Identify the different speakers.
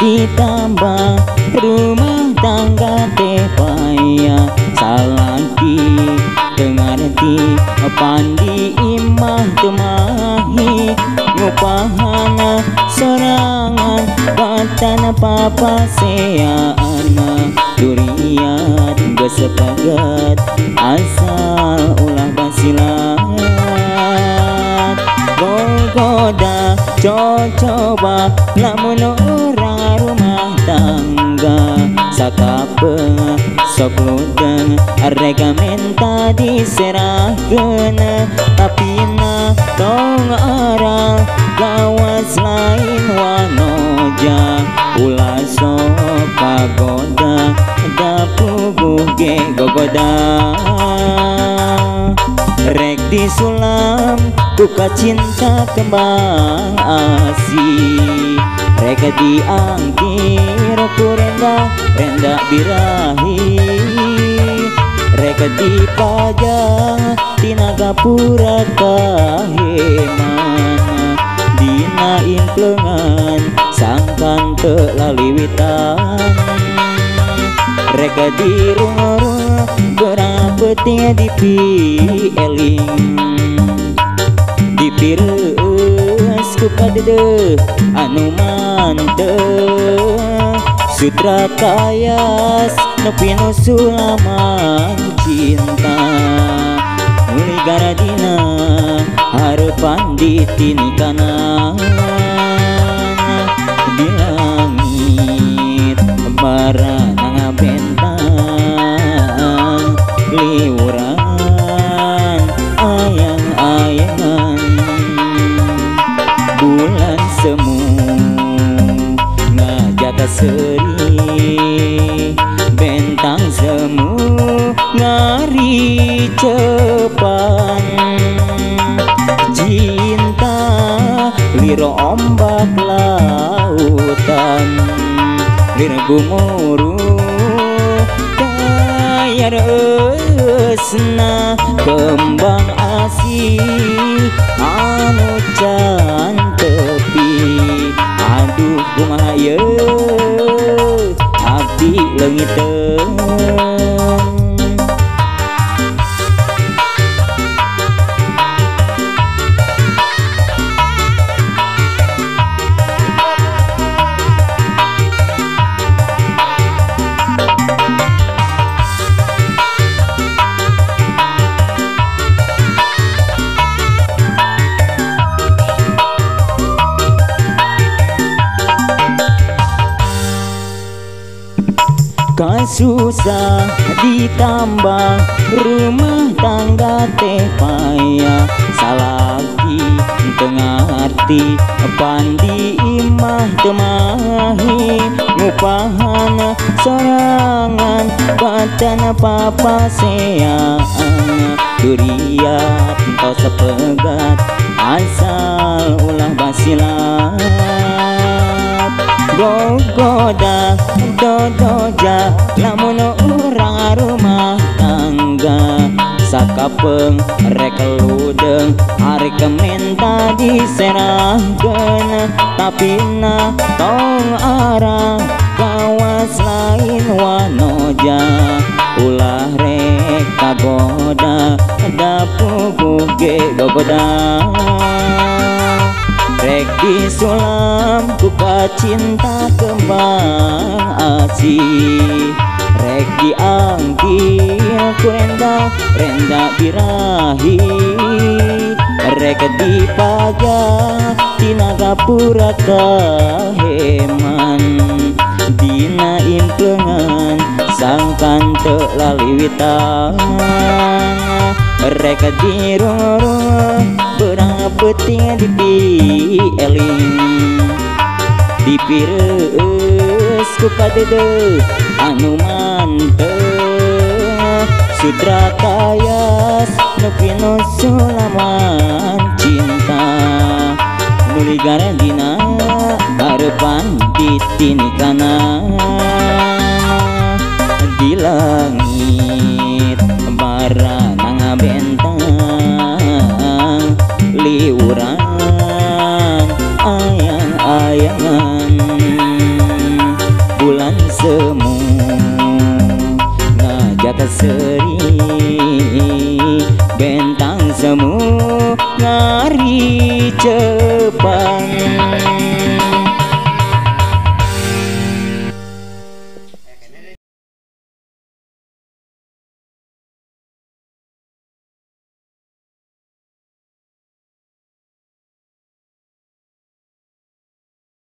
Speaker 1: ditambah rumah tangga teh payah salaki tengarti pandi imah temahi ngupahana sorangan batana papa seana durian gesepagat asal ulah basilat goda coba lamun orang rumah tangga sakape sok ludeng rega minta diserahkeun tapi na tong aral gawas lain wanoja ulah sok kagoda da puguh ge gogoda rek disulam buka cinta kembang asih rek diangkir ku renda birahi rek dipajang tina gapura kahemana dina implengan sangkan teu laliwitan rek dirung-rung berapetnya dipieling dipireus ku kadede anu mantep sutra kayas nepi nu sulaman cinta muli garadina harapan ditinikanan di langit barana ngabentang liuran ayang-ayangan bulan semu ngajak seri bentang semu ngari cepan cinta liro ombak lautan liro gumuruh kaya resna kembang asih anu can tepi aduh kumaha yeuh abdi leungiteun kasusah ditambah rumah tangga teh payah salaki tengarti pandi imah temahi ngupahana sorangan batana papa seana durian tos sepegat asal ulah basilat gogoda dodoja lamun urang rumah tangga sakapeng rek ludeng ari keminta diserahkeun tapi na tong arah kawas lain wanoja ulah rek kagoda da puguh ge gogoda rek disulam buka cinta kembang asih rek diangkir ku renda birahi rek dipajang tina gapura kaheman dina implengan sangkan teu laliwitan rek dirung berapetnya dipieling dipireus ku kadede anu mantep sutra kayas nepi nu sulaman cinta muli garadina harapan ditinikanan di langit barana ngabentang liuran ayang-ayangan seri bentang semu ngari cepang